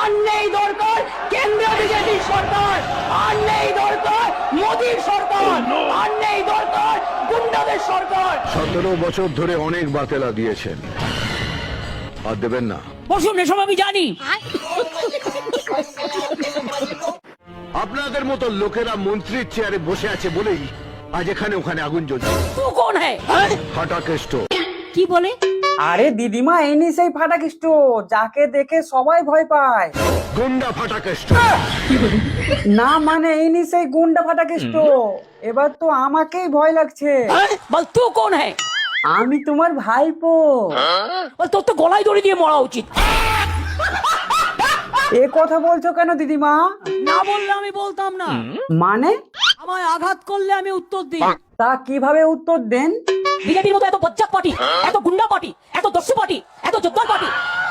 আর নেই দরকার কেন্দ্রীয় বিজেপি সরকার, আর নেই দরকার মোদীর সরকার, আর নেই দরকার গুন্ডাদের সরকার। 17 বছর ধরে অনেক বাতেলা দিয়েছেন, আর দেবেন না। বসুন, এসব আমি জানি। আপনাদের মতো লোকেরা মন্ত্রীর চেয়ারে বসে আছে বলেই আজ এখানে ওখানে আগুন জ্বলছে। তুই কোন হ্যায়? ফাটা কেষ্ট। কি বলে? আরে দিদিমা, ইনি সেই ফাটাকেষ্ট যাকে দেখে সবাই ভয় পায়। গুন্ডা ফাটা কেষ্ট। না মানে ইনি সেই গুন্ডা ফাটাকেষ্ট। এবার তো আমাকেই ভয় লাগছে। বল তুই কোন হ্যায়? আমি তোমার ভাইপো। বল তোর তো গলায় দড়ি দিয়ে মরা উচিত। এ কথা বলছো কেন দিদিমা? না বললে আমি বলতাম না। মানে? আমায় আঘাত করলে আমি উত্তর দিই। তা কিভাবে উত্তর দেন? বিজেপির মতো এত বজ্জাত পার্টি, এত গুন্ডা পার্টি, এত দস্যু পার্টি, এত জোরদার পার্টি,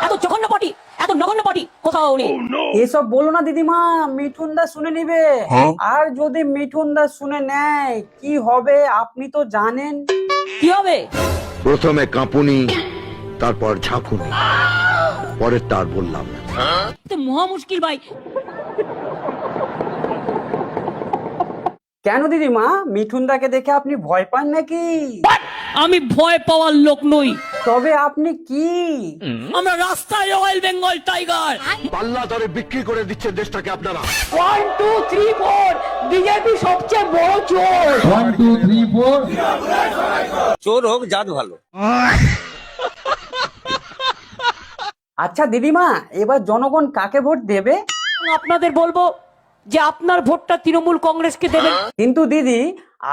এত জঘন্য পার্টি, এত নগণ্য পার্টি কোথাও নেই। এসব বলো না দিদিমা, মিঠুন দা শুনে নিবে। আর যদি মিঠুন দা শুনে নেয় কি হবে আপনি তো জানেন। কি হবে? প্রথমে কাঁপুনি, তারপর ঝাঁকুনি, পরের তার বললাম না। তো মহা মুশকিল ভাই। কেন দিদিমা, মিঠুন দাকে দেখে আপনি ভয় পান নাকি? আমি ভয় পাওয়ার লোক নই। তবে আপনি কি? আমরা রাস্তায় রয়্যাল বেঙ্গল টাইগার। পাল্লা ধরে বিক্রি করে দিচ্ছে দেশটাকে আপনারা। 1 2 3 4 বিজেপি সবচেয়ে বড় চোর। 1 2 3 4 চোর হোক জাত ভালো। আচ্ছা দিদিমা, এবার জনগণ কাকে ভোট দেবে? আপনাদের বলবো যে আপনার ভোটটা তৃণমূল কংগ্রেসকে দেবেন। কিন্তু দিদি,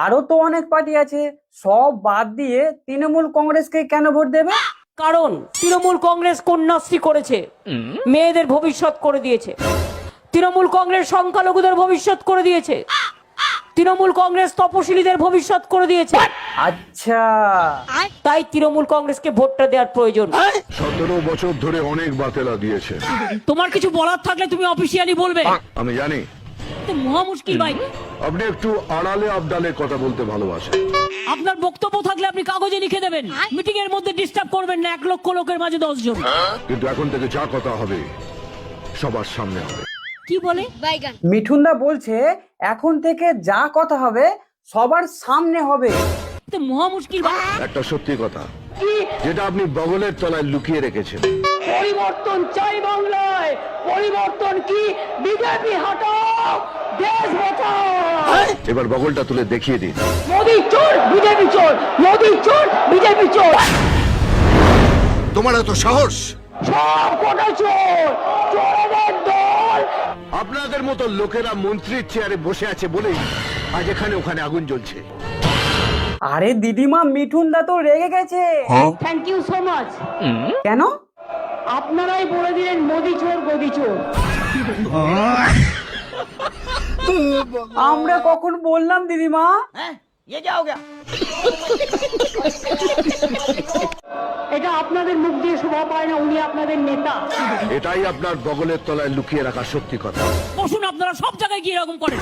আরো তো অনেক পার্টি আছে, সব বাদ দিয়ে তৃণমূল কংগ্রেসকে কেন ভোট দেবে? কারণ তৃণমূল কংগ্রেস কন্যাশ্রী করেছে, মেয়েদের ভবিষ্যৎ করে দিয়েছে। তৃণমূল কংগ্রেস সংখ্যালঘুদের ভবিষ্যৎ করে দিয়েছে। তৃণমূল কংগ্রেস তপশিলীদের ভবিষ্যৎ করে দিয়েছে। আচ্ছা, তাই তৃণমূল কংগ্রেসকে ভোটটা দেওয়ার প্রয়োজন। 17 বছর ধরে অনেক বাতেলা দিয়েছেন। তোমার কিছু বলার থাকলে তুমি অফিসিয়ালি বলবে। আমি জানি তো মহা মুশকিল ভাই। আপনি একটু আড়ালে আবডালে কথা বলতে ভালোবাসেন। আপনার বক্তব্য থাকলে আপনি কাগজে লিখে দেবেন, মিটিং এর মধ্যে ডিস্টার্ব করবেন না 1 লক্ষ লোকের মাঝে 10 জন। কিন্তু এখন থেকে যা কথা হবে সবার সামনে হবে। কি বলে? মিঠুন দা বলছে এখন থেকে যা কথা হবে সবার সামনে হবে। তো মহা মুশকিল ভাই। একটা সত্যি কথা, যেটা আপনি বগলের তলায় লুকিয়ে রেখেছেন। পরিবর্তন চাই বাংলায়। পরিবর্তন কি? বিজেপি হটাও, দেশ বাঁচাও। এবার বগলটা তুলে দেখিয়ে দিন। মোদি চোর, বিজেপি চোর, মোদি চোর, বিজেপি চোর। তোমার এত সাহস? সব কটা চোর, চোরেদের দল। আপনাদের মতো লোকেরা মন্ত্রীর চেয়ারে বসে আছে বলেই আজ এখানে ওখানে আগুন জ্বলছে। আরে দিদিমা, মিঠুন দা তো রেগে গেছে। Thank you so much. কেন? আপনারাই বলে দিলেন মোদি চোর, গদি চোর। আমরা কখন বললাম দিদিমা? এটা আপনাদের মুখ দিয়ে শোভা পায় না, উনি আপনাদের নেতা। এটাই আপনার বগলের তলায় লুকিয়ে রাখা সত্যি কথা। বসুন, আপনারা সব জায়গায় গিয়ে এরকম করেন।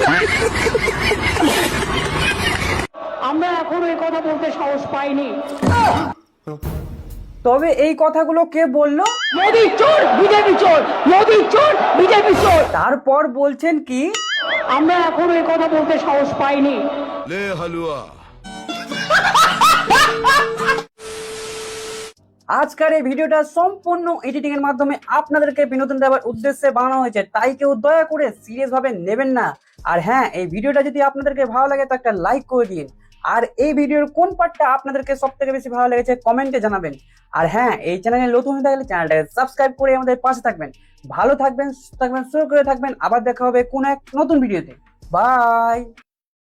আমরা এখনো এই কথা বলতে সাহস পাইনি। তবে এই কথাগুলো কে বললো? মোদি চোর, বিজেপি চোর, মোদি চোর, বিজেপি চোর। তারপর বলছেন কি? আমরা এখনো এই কথা বলতে সাহস পাইনি। লে হালুয়া। আজকের এই ভিডিওটা সম্পূর্ণ এডিটিং এর মাধ্যমে আপনাদেরকে বিনোদন দেওয়ার উদ্দেশ্যে বানানো হয়েছে, তাই কেউ দয়া করে সিরিয়াস ভাবে নেবেন না। আর হ্যাঁ, এই ভিডিওটা যদি আপনাদেরকে ভালো লাগে তো একটা লাইক করে দিন। আর এই ভিডিওর কোন পার্টটা আপনাদেরকে সব থেকে বেশি ভালো লেগেছে কমেন্টে জানাবেন। আর হ্যাঁ, এই চ্যানেলে নতুন হয়ে থাকলে চ্যানেলটাকে সাবস্ক্রাইব করে আমাদের পাশে থাকবেন। ভালো থাকবেন, সুস্থ থাকবেন, সুরক্ষিত থাকবেন। আবার দেখা হবে কোন এক নতুন ভিডিওতে। বাই।